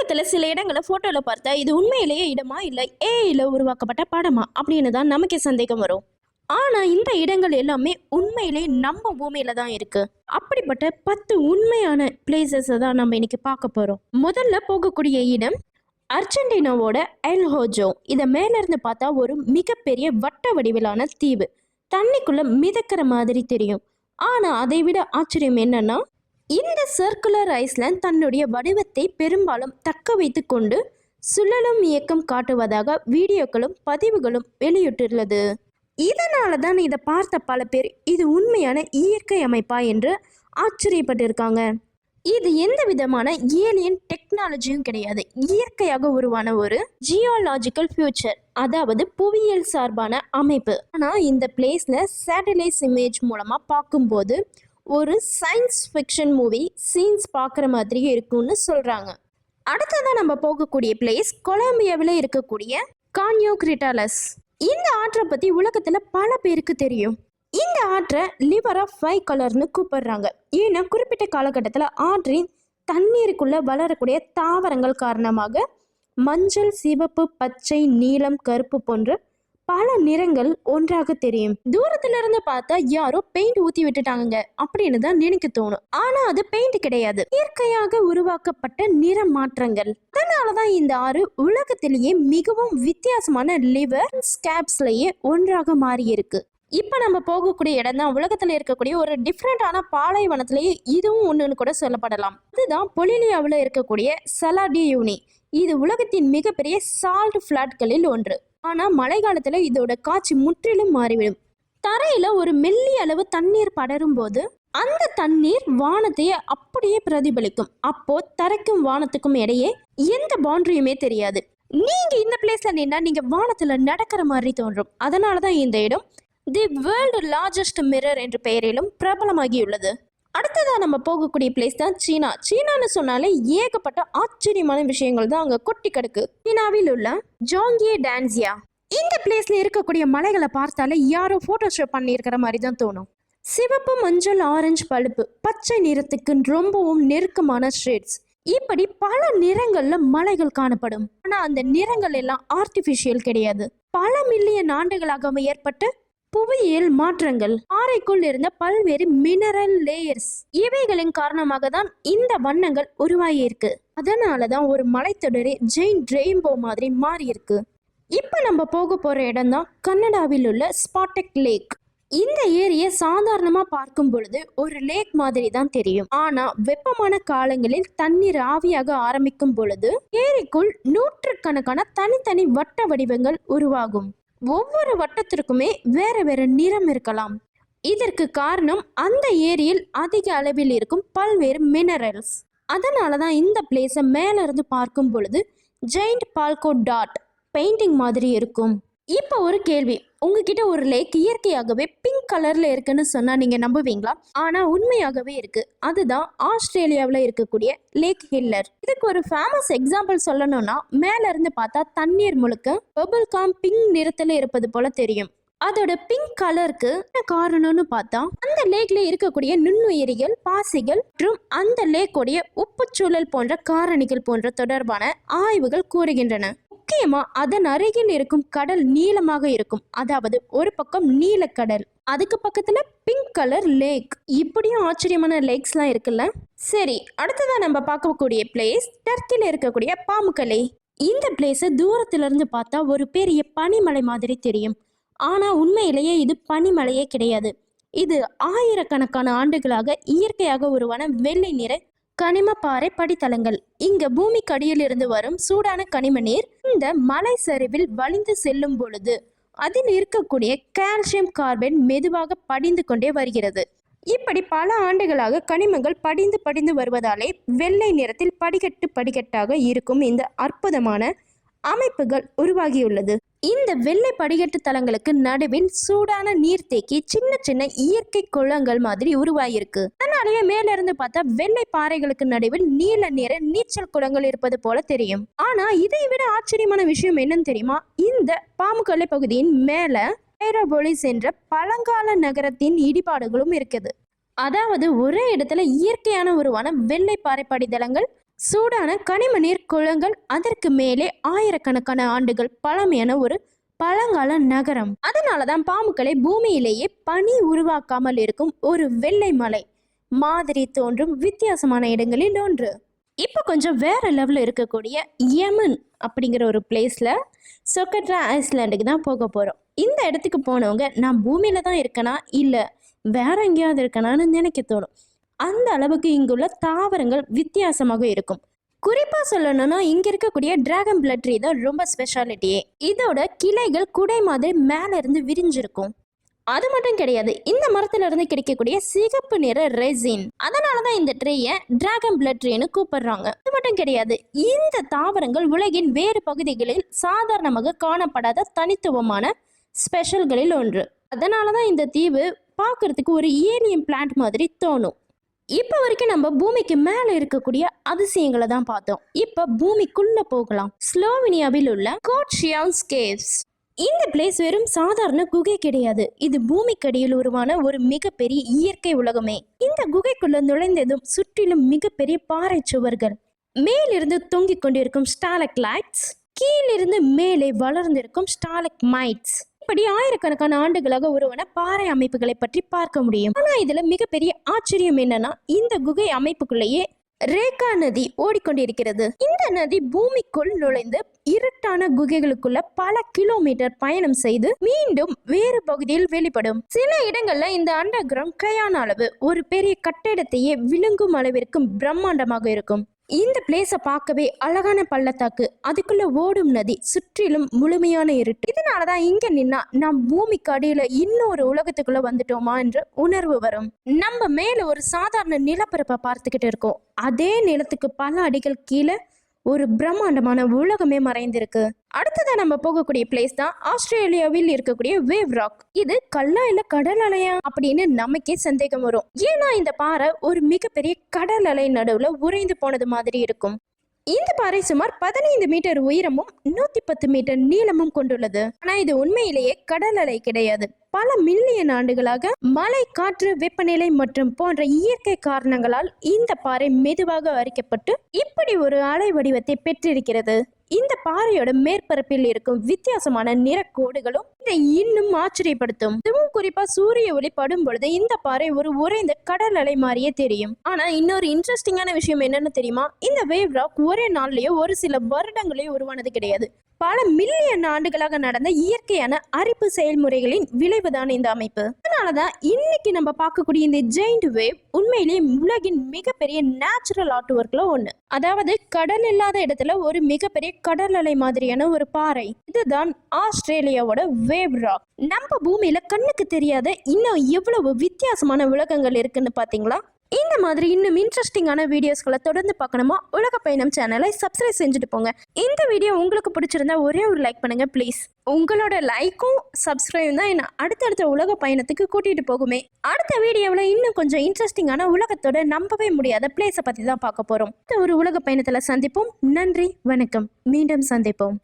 உலகத்துல சில இடங்களை போட்டோல பார்த்தா இது உண்மையிலேயே இடமா இல்ல ஏஐல உருவாக்கப்பட்ட படமா அப்படின்னு தான் நமக்கே சந்தேகம் வரும். ஆனா இந்த இடங்கள் எல்லாமே உண்மையிலேயே நம்ம பூமியில தான் இருக்கு. அப்படிப்பட்ட 10 உண்மையான பிளேசஸ் தான் நம்ம இன்னைக்கு பார்க்க போறோம். முதல்ல போகக்கூடிய இடம் அர்ஜென்டினாவோட எல் ஹோஜோ. இதை மேல இருந்து பார்த்தா ஒரு மிகப்பெரிய வட்ட வடிவிலான தீவு. தண்ணிக்குள்ள மிதக்கிற மாதிரி தெரியும். ஆனா அதை விட ஆச்சரியம் என்னன்னா, இந்த சர்க்குலர் ஐஸ்லேண்ட் தன்னுடைய வடிவத்தை பெரும்பாலும் தக்க வைத்து கொண்டு சுழலும் இயக்கம் காட்டுவதாக வீடியோக்களும் பதிவுகளும் வெளியிட்டுள்ளது. இதனால தான் இதை பார்த்த பல பேர் இது உண்மையான இயற்கை அமைப்பா என்று ஆச்சரியப்பட்டிருக்காங்க. இது எந்த விதமான ஏலியன் டெக்னாலஜியும் கிடையாது. இயற்கையாக உருவான ஒரு ஜியோலாஜிக்கல் ஃபியூச்சர், அதாவது புவியியல் சார்பான அமைப்பு. ஆனால் இந்த பிளேஸ்ல சேட்டலைட் இமேஜ் மூலமா பார்க்கும்போது ஒரு சயின்ஸ் ஃபிக்ஷன் மூவி சீன்ஸ் பார்க்குற மாதிரியே இருக்கும்னு சொல்கிறாங்க. அடுத்ததான் நம்ம போகக்கூடிய பிளேஸ் கொலம்பியாவில் இருக்கக்கூடிய கான்யோ கிரிட்டாலஸ். இந்த ஆற்றை பற்றி உலகத்தில் பல பேருக்கு தெரியும். இந்த ஆற்றை லிவர் ஆஃப் 5 கலர்னு கூப்பிடுறாங்க. ஏன்னா குறிப்பிட்ட காலகட்டத்தில் ஆற்றின் தண்ணீருக்குள்ள வளரக்கூடிய தாவரங்கள் காரணமாக மஞ்சள், சிவப்பு, பச்சை, நீலம், கருப்பு போன்ற பல நிறங்கள் ஒன்றாக தெரியும். தூரத்துல இருந்து பார்த்தா யாரோ பெயிண்ட் ஊத்தி விட்டுட்டாங்க அப்படின்னு தான் நினைக்க தோணும். ஆனா அது பெயிண்ட் கிடையாது, இயற்கையாக உருவாக்கப்பட்ட நிற மாற்றங்கள். அதனாலதான் இந்த ஆறு உலகத்திலேயே மிகவும் வித்தியாசமான லிவர் ஸ்கேப்ஸ்லயே ஒன்றாக மாறி இருக்கு. இப்ப நம்ம போகக்கூடிய இடம் தான் உலகத்துல இருக்கக்கூடிய ஒரு டிஃப்ரெண்டான பாலைவனத்திலேயே இதுவும் ஒண்ணுன்னு கூட சொல்லப்படலாம். இதுதான் பொலிலியாவில் இருக்கக்கூடிய சலாடியூனி. இது உலகத்தின் மிகப்பெரிய சால்ட் பிளாட்களில் ஒன்று. ஆனா மழை காலத்துல இதோட காட்சி முற்றிலும் மாறிவிடும். தரையில ஒரு மெல்லிய அளவு தண்ணீர் படரும் போது அந்த தண்ணீர் வானத்தையே அப்படியே பிரதிபலிக்கும். அப்போ தரைக்கும் வானத்துக்கும் இடையே எந்த பவுண்டரியுமே தெரியாது. நீங்க இந்த பிளேஸ்ல நின்னா நீங்க வானத்துல நடக்கிற மாதிரி தோன்றும். அதனாலதான் இந்த இடம் தி வேர்ல்டு லார்ஜஸ்ட் மிரர் என்ற பெயரிலும் பிரபலமாகியுள்ளது. அடுத்ததான் நம்ம போகக்கூடிய பிளேஸ் தான் சீனா. சீனான்னு சொன்னாலே ஏகப்பட்ட ஆச்சரியமான விஷயங்கள் தான் அங்க கொட்டி கிடக்கு. சீனாவில் உள்ள ஜோங்கியே டான்சியா. இந்த பிளேஸ்ல இருக்கக்கூடிய மலைகளை பார்த்தாலே யாரோ போட்டோஷாப் பண்ணியிருக்கிற மாதிரி தான் தோணும். சிவப்பு, மஞ்சள், ஆரஞ்சு, பழுப்பு, பச்சை நிறத்துக்கு ரொம்பவும் நெருக்கமான ஷேட்ஸ். இப்படி பல நிறங்கள்ல மலைகள் காணப்படும். ஆனா அந்த நிறங்கள் எல்லாம் ஆர்டிபிஷியல் கிடையாது. பல மில்லியன் ஆண்டுகளாக ஏற்பட்ட புவியியல் மாற்றங்கள், பாறைக்குள் இருந்த பல்வேறு மினரல் லேயர்ஸ், இவைகளின் காரணமாக தான் இந்த வண்ணங்கள் உருவாகியிருக்கு. அதனாலதான் ஒரு மலைத்தொடரே ஜெயின்ட் ரெயின்போ மாதிரி மாறி இருக்கு. இப்ப நம்ம போக போற இடம் தான் கனடாவில் உள்ள ஸ்பாட்டெக் லேக். இந்த ஏரியை சாதாரணமா பார்க்கும் பொழுது ஒரு லேக் மாதிரி தான் தெரியும். ஆனா வெப்பமான காலங்களில் தண்ணீர் ஆவியாக ஆரம்பிக்கும் பொழுது ஏரிக்குள் நூற்றுக்கணக்கான தனித்தனி வட்ட வடிவங்கள் உருவாகும். ஒவ்வொரு வட்டத்திற்குமே வேற வேற நிறம் இருக்கலாம். இதற்கு காரணம் அந்த ஏரியில் அதிக அளவில் இருக்கும் பல்வேறு மினரல்ஸ். அதனாலதான் இந்த பிளேஸை மேல இருந்து பார்க்கும் பொழுது ஜெயிண்ட் பால்கோ டாட் பெயிண்டிங் மாதிரி இருக்கும். இப்போ ஒரு கேள்வி, உங்ககிட்ட ஒரு லேக் இயற்கையாகவே பிங்க் கலர்ல இருக்குன்னு சொன்னா நீங்க நம்புவீங்களா? ஆனா உண்மையாகவே இருக்கு. அதுதான் ஆஸ்திரேலியாவில் இருக்கக்கூடிய லேக் ஹில்லர். இதுக்கு ஒரு ஃபேமஸ் எக்ஸாம்பிள் சொல்லணும்னா, மேல இருந்து பார்த்தா தண்ணீர் முழுக்க பபிள் காம் பிங்க் நிறத்துல இருப்பது போல தெரியும். அதோட பிங்க் கலருக்கு என்ன காரணம்னு பார்த்தா அந்த லேக்ல இருக்கக்கூடிய நுண்ணுயிரிகள், பாசிகள் மற்றும் அந்த லேக்கோடைய உப்புச்சூழல் போன்ற காரணிகள் போன்ற தொடர்பான ஆய்வுகள் கூறுகின்றன. முக்கியமா அதன் அருகில் இருக்கும் கடல் நீளமாக இருக்கும். அதாவது ஒரு பக்கம் நீலக்கடல், அதுக்கு பக்கத்துல பிங்க் கலர் லேக். இப்படியும் ஆச்சரியமான லேக்ஸ் எல்லாம் இருக்குல்ல. சரி, அடுத்ததான் நம்ம பார்க்கக்கூடிய பிளேஸ் டர்க்கில இருக்கக்கூடிய பாமுக்கலை. இந்த பிளேஸ தூரத்துல இருந்து பார்த்தா ஒரு பெரிய பனிமலை மாதிரி தெரியும். ஆனா உண்மையிலேயே இது பனிமலையே கிடையாது. இது ஆயிரக்கணக்கான ஆண்டுகளாக இயற்கையாக உருவான வெள்ளை நிற கனிம பாறை படித்தளங்கள். இங்க பூமிக்கு அடியில் இருந்து வரும் சூடான கனிம நீர் இந்த மலை சரிவில் வழிந்து செல்லும் பொழுது அதில் இருக்கக்கூடிய கால்சியம் கார்பன் மெதுவாக படிந்து கொண்டே வருகிறது. இப்படி பல ஆண்டுகளாக கனிமங்கள் படிந்து படிந்து வருவதாலே வெள்ளை நிறத்தில் படிக்கட்டு படிக்கட்டாக இருக்கும் இந்த அற்புதமான அமைப்புகள் உருவாகியுள்ளது. இந்த வெள்ளை படிக்கட்டு தளங்களுக்கு நடுவில் சூடான நீர்த்தேக்கி சின்ன சின்ன இயற்கை குளங்கள் மாதிரி உருவாகியிருக்கு. அதனாலேயே மேல இருந்து பார்த்தா வெள்ளை பாறைகளுக்கு நடுவில் நீல நிற நீச்சல் குளங்கள் இருப்பது போல தெரியும். ஆனா இதை விட ஆச்சரியமான விஷயம் என்னன்னு தெரியுமா? இந்த பாமுக்கலை பகுதியின் மேல ஹைரோபோலிஸ் என்ற பழங்கால நகரத்தின் இடிபாடுகளும் இருக்குது. அதாவது ஒரே இடத்துல இயற்கையான உருவான வெள்ளை பாறை படித்தளங்கள் சூடான கனிம நீர் குளங்கள், அதற்கு மேலே ஆயிரக்கணக்கான ஆண்டுகள் பழமையான ஒரு பழங்கால நகரம். அதனாலதான் பாம்புகளை பூமியிலேயே பனி உருவாக்காமல் இருக்கும் ஒரு வெள்ளை மலை மாதிரி தோன்றும் வித்தியாசமான இடங்களில் ஒன்று. இப்போ கொஞ்சம் வேற லெவலில் இருக்கக்கூடிய யமன் அப்படிங்கிற ஒரு பிளேஸ்ல சொக்கட்ரா ஐஸ்லாண்டுக்கு தான் போக போறோம். இந்த இடத்துக்கு போனவங்க நான் பூமியில தான் இருக்கனா இல்லை வேற எங்கேயாவது இருக்கனான்னு நினைக்க தோணும். அந்த அளவுக்கு இங்குள்ள தாவரங்கள் வித்தியாசமாக இருக்கும். குறிப்பா சொல்லணும்னா இங்க இருக்கக்கூடிய டிராகன் பிளட் ட்ரீ தான் ரொம்ப ஸ்பெஷாலிட்டியே. இதோட கிளைகள் குடை மாதிரி மேல இருந்து விரிஞ்சிருக்கும். அது மட்டும் கிடையாது, இந்த மரத்துல இருந்து கிடைக்கக்கூடிய சிகப்பு நிற ரெசின், அதனாலதான் இந்த ட்ரீயை டிராகன் பிளட் ட்ரீன்னு கூப்பிடுறாங்க. அது மட்டும் கிடையாது, இந்த தாவரங்கள் உலகின் வேறு பகுதிகளில் சாதாரணமாக காணப்படாத தனித்துவமான ஸ்பெஷல்களில் ஒன்று. அதனாலதான் இந்த தீவு பார்க்கறதுக்கு ஒரு ஏலியன் பிளான்ட் மாதிரி தோணும். இப்போ வரைக்கும் நம்ம பூமிக்கு மேலே இருக்கக்கூடிய அதிசயங்களை தான் பார்த்தோம். இப்போ பூமிக்குள்ள போகலாம். ஸ்லோவேனியாவில் உள்ள கோட்ஷியான்ஸ் கேவ்ஸ். இந்த பிளேஸ் வெறும் சாதாரண குகை கிடையாது, இது பூமிக்கடியில் உருவான ஒரு மிகப்பெரிய இயற்கை உலகமே. இந்த குகைக்குள்ள நுழைந்ததும் சுற்றிலும் மிகப்பெரிய பாறை சுவர்கள், மேலிருந்து தொங்கிக் கொண்டிருக்கும் ஸ்டாலக்லைட்ஸ், கீழிருந்து மேலே வளர்ந்திருக்கும் ஸ்டாலக்மைட்ஸ், இப்படி ஆயிரக்கணக்கான ஆண்டுகளாக உருவான பாறை அமைப்புகளை பற்றி பார்க்க முடியும். ஆனா இதுல மிகப்பெரிய ஆச்சரியம் என்னன்னா, இந்த குகை அமைப்புக்குள்ளேயே ரேகா நதி ஓடிக்கொண்டிருக்கிறது. இந்த நதி பூமிக்குள் நுழைந்து இருட்டான குகைகளுக்குள்ள பல கிலோமீட்டர் பயணம் செய்து மீண்டும் வேறு பகுதியில் வெளிப்படும். சில இடங்கள்ல இந்த அண்டர் கிரவுண்ட் கையான அளவு ஒரு பெரிய கட்டிடத்தையே விழுங்கும் அளவிற்கு பிரம்மாண்டமாக இருக்கும். இந்த பிளேஸை பார்க்கவே அழகான பள்ளத்தாக்கு, அதுக்குள்ள ஓடும் நதி, சுற்றிலும் முழுமையான இருட்டு. இதனாலதான் இங்க நின்னா நாம் பூமிக்கு அடியில இன்னொரு உலகத்துக்குள்ள வந்துட்டோமா என்ற உணர்வு வரும். நம்ம மேல ஒரு சாதாரண நிலப்பரப்பை பார்த்துக்கிட்டு இருக்கோம், அதே நிலத்துக்கு பல அடிகள் கீழே ஒரு பிரம்மாண்டமான உலகமே மறைந்திருக்கு. அடுத்ததான் நம்ம போகக்கூடிய பிளேஸ் தான் ஆஸ்திரேலியாவில் இருக்கக்கூடிய வேவ் ராக். இது கல்லா இல்ல கடல் அலையா அப்படின்னு நமக்கே சந்தேகம் வரும். ஏன்னா இந்த பாறை ஒரு மிகப்பெரிய கடல் அலை நடுவுல உறைந்து போனது மாதிரி இருக்கும். இந்த பாறை சுமார் 15 மீட்டர் உயரமும் 110 மீட்டர் நீளமும் கொண்டுள்ளது. ஆனா இது உண்மையிலேயே கடல் அலை கிடையாது. பல மில்லியன் ஆண்டுகளாக மழை, காற்று, வெப்பநிலை மற்றும் போன்ற இயற்கை காரணங்களால் இந்த பாறை மெதுவாக அரிக்கப்பட்டு இப்படி ஒரு அலை வடிவத்தை பெற்றிருக்கிறது. இந்த பாறையோட மேற்பரப்பில் இருக்கும் வித்தியாசமான நிறக்கோடுகளும் இதை இன்னும் ஆச்சரியப்படுத்தும். இதுவும் குறிப்பா சூரிய ஒளி படும் பொழுது இந்த பாறை ஒரு உறைந்த கடல் அலை மாதிரியே தெரியும். ஆனா இன்னொரு இன்ட்ரெஸ்டிங்கான விஷயம் என்னன்னு தெரியுமா, இந்த வேவ் ராக் ஒரே நாள்லயோ ஒரு சில வருடங்களே உருவானது கிடையாது. பல மில்லியன் ஆண்டுகளாக நடந்த இயற்கையான அரிப்பு செயல்முறைகளின் விளைவுதான் இந்த அமைப்பு. அதனாலதான் இன்னைக்கு நம்ம பார்க்கக்கூடிய இந்த ஜெயிண்ட் வேவ் உண்மையிலேயே உலகின் மிகப்பெரிய நேச்சுரல் ஆர்ட் ஒர்க்ல ஒண்ணு. அதாவது கடல் இல்லாத இடத்துல ஒரு மிகப்பெரிய கடல் அலை மாதிரியான ஒரு பாறை. இதுதான் ஆஸ்திரேலியாவோட வேவ் ராக். நம்ம பூமியில கண்ணுக்கு தெரியாத இன்னும் எவ்வளவு வித்தியாசமான உலகங்கள் இருக்குன்னு பாத்தீங்களா? இந்த மாதிரி இன்னும் இன்ட்ரெஸ்டிங்கான வீடியோஸ்களை தொடர்ந்து பார்க்கணுமா, உலக பயணம் சேனலை சப்ஸ்கிரைப் செஞ்சுட்டு போங்க. இந்த வீடியோ உங்களுக்கு பிடிச்சிருந்தா ஒரே ஒரு லைக் பண்ணுங்க ப்ளீஸ். உங்களோட லைக்கும் சப்ஸ்கிரைபும் தான் என்ன அடுத்தடுத்த உலக பயணத்துக்கு கூட்டிட்டு போகுமே. அடுத்த வீடியோவில் இன்னும் கொஞ்சம் இன்ட்ரெஸ்டிங்கான உலகத்தோட நம்பவே முடியாத பிளேஸை பற்றி தான் பார்க்க போகிறோம். ஒரு உலக பயணத்தில் சந்திப்போம். நன்றி, வணக்கம், மீண்டும் சந்திப்போம்.